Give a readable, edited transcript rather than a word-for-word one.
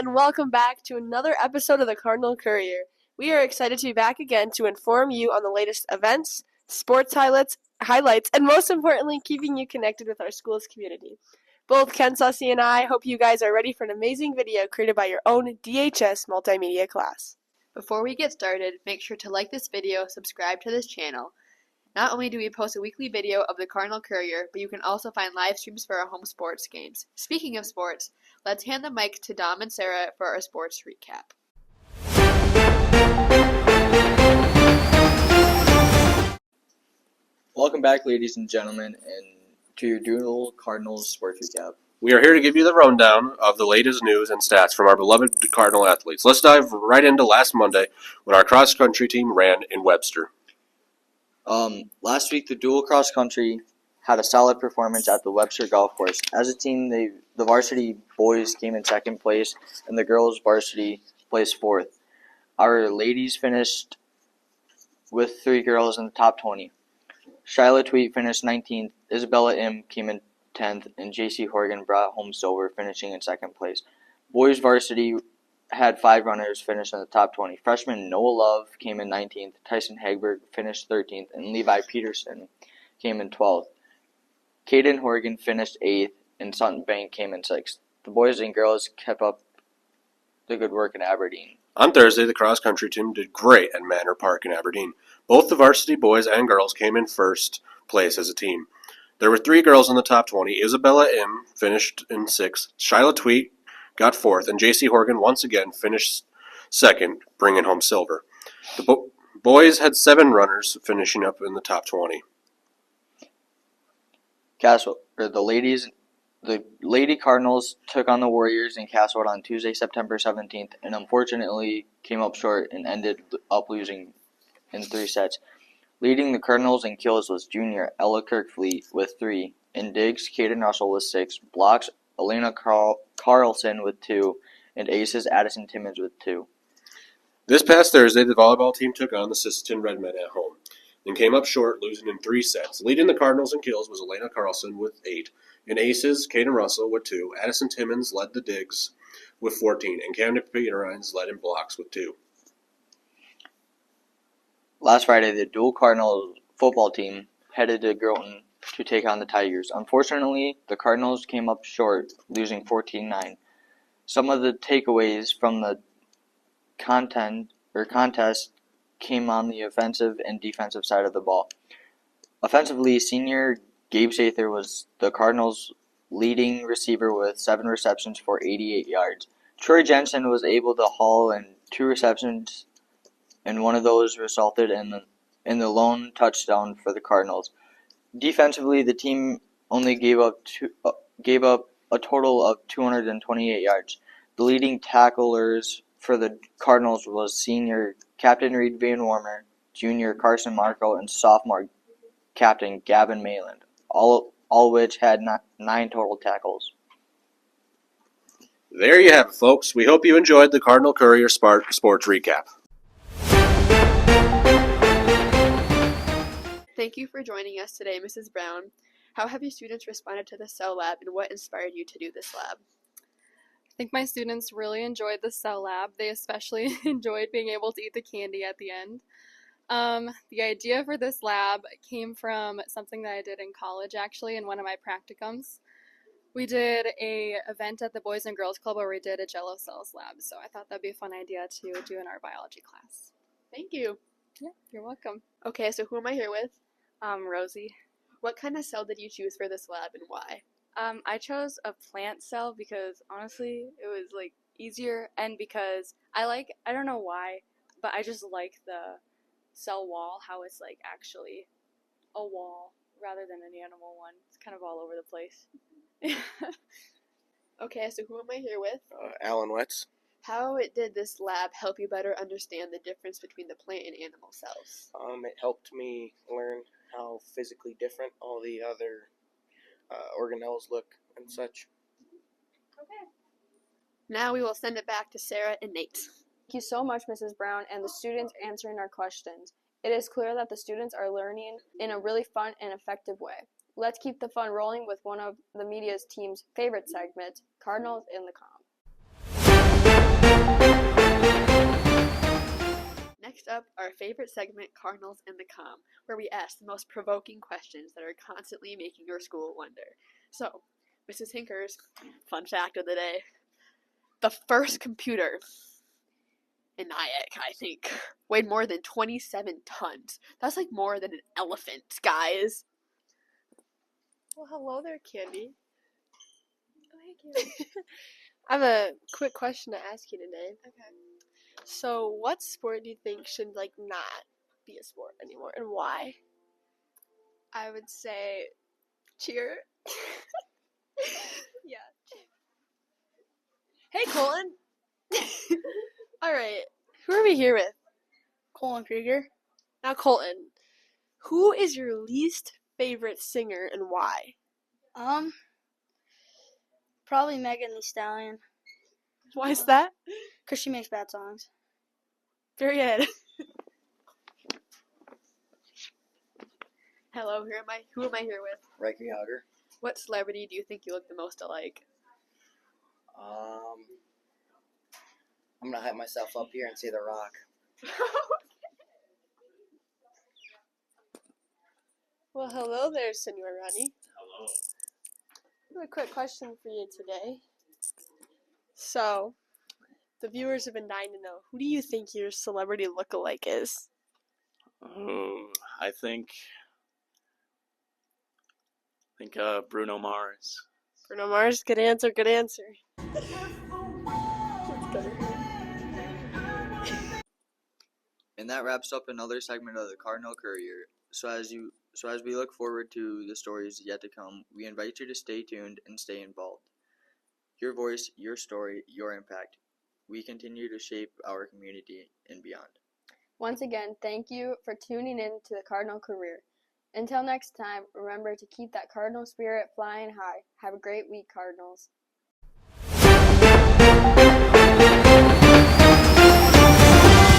and welcome back to another episode of the Cardinal Courier. We are excited to be back again to inform you on the latest events, sports highlights, and most importantly, keeping you connected with our school's community. Both Ken, Sussy, and I hope you guys are ready for an amazing video created by your own DHS multimedia class. Before we get started, make sure to like this video, subscribe to this channel. Not only do we post a weekly video of the Cardinal Courier, but you can also find live streams for our home sports games. Speaking of sports, let's hand the mic to Dom and Sarah for our sports recap. Welcome back, ladies and gentlemen, and to your Doodle Cardinals sports recap. We are here to give you the rundown of the latest news and stats from our beloved Cardinal athletes. Let's dive right into last Monday when our cross-country team ran in Webster. Last week, the dual cross-country had a solid performance at the Webster Golf Course. As a team, the varsity boys came in second place, and the girls varsity placed fourth. Our ladies finished with 3 girls in the top 20. Shyla Tweet finished 19th, Isabella M. came in 10th, and J.C. Horgan brought home silver, finishing in second place. Boys varsity had 5 runners finish in the top 20. Freshman Noah Love came in 19th, Tyson Hagberg finished 13th, and Levi Peterson came in 12th. Caden Horgan finished 8th, and Sutton Bank came in 6th. The boys and girls kept up the good work in Aberdeen. On Thursday, the cross-country team did great at Manor Park in Aberdeen. Both the varsity boys and girls came in first place as a team. There were 3 girls in the top 20. Isabella M. finished in 6th, Shyla Tweet got 4th, and J.C. Horgan once again finished 2nd, bringing home silver. The boys had 7 runners finishing up in the top 20. The Lady Cardinals took on the Warriors in Castlewood on Tuesday, September 17th, and unfortunately came up short and ended up losing in 3 sets. Leading the Cardinals in kills was junior Ella Kirkfleet with 3, in digs, Caden Russell with 6, blocks, Elena Carlson with 2, and aces, Addison Timmons with 2. This past Thursday, the volleyball team took on the Sisseton Redmen at home and came up short, losing in 3 sets. Leading the Cardinals in kills was Elena Carlson with 8. In aces, Caden Russell with 2. Addison Timmons led the digs with 14, and Camden Peterines led in blocks with 2. Last Friday, the dual Cardinals football team headed to Groton to take on the Tigers. Unfortunately, the Cardinals came up short, losing 14-9. Some of the takeaways from the contest came on the offensive and defensive side of the ball. Offensively, senior Gabe Sather was the Cardinals' leading receiver with 7 receptions for 88 yards. Troy Jensen was able to haul in 2 receptions, and one of those resulted in the lone touchdown for the Cardinals. Defensively, the team only gave up a total of 228 yards. The leading tacklers for the Cardinals was senior Captain Reed Van Warmer, junior Carson Marco, and sophomore Captain Gavin Mayland, all which had 9 total tackles. There you have it, folks. We hope you enjoyed the Cardinal Courier sports recap. Thank you for joining us today, Mrs. Brown. How have your students responded to the cell lab, and what inspired you to do this lab? I think my students really enjoyed the cell lab. They especially enjoyed being able to eat the candy at the end. The idea for this lab came from something that I did in college, actually, in one of my practicums. We did an event at the Boys and Girls Club where we did a Jello cells lab, so I thought that'd be a fun idea to do in our biology class. Thank you. Yeah, you're welcome. Okay, so who am I here with? Rosie. What kind of cell did you choose for this lab, and why? I chose a plant cell because honestly it was like easier, and because I don't know why, but I just like the cell wall, how it's like actually a wall rather than an animal one. It's kind of all over the place. Okay, so who am I here with? Alan Wetz. How did this lab help you better understand the difference between the plant and animal cells? It helped me learn how physically different all the other organelles look and such. Okay. Now we will send it back to Sarah and Nate. Thank you so much, Mrs. Brown, and the students answering our questions. It is clear that the students are learning in a really fun and effective way. Let's keep the fun rolling with one of the media's team's favorite segments, Cardinals in the Calm. Next up, our favorite segment, Cardinals in the Com, where we ask the most provoking questions that are constantly making your school wonder. So, Mrs. Hinkers, fun fact of the day. The first computer in Nyack, I think, weighed more than 27 tons. That's like more than an elephant, guys. Well, hello there, Candy. Oh, hey, Candy. I have a quick question to ask you today. Okay. So, what sport do you think should not be a sport anymore, and why? I would say cheer. Yeah. Hey, Colin. All right, who are we here with? Colin Krieger. Now, Colton, who is your least favorite singer and why? Probably Megan Thee Stallion, Why is that? cause she makes bad songs. Very good. Hello, who am I here with? Riker Yager. What celebrity do you think you look the most alike? I'm gonna hype myself up here and say The Rock. Well, hello there, Senor Ronnie. Hello. I have a quick question for you today. So, the viewers have been dying to know, who do you think your celebrity look-alike is? Oh, I think Bruno Mars. Bruno Mars? Good answer, good answer. And that wraps up another segment of the Cardinal Courier. So as we look forward to the stories yet to come, we invite you to stay tuned and stay involved. Your voice, your story, your impact. We continue to shape our community and beyond. Once again, thank you for tuning in to the Cardinal Career. Until next time, remember to keep that Cardinal spirit flying high. Have a great week, Cardinals.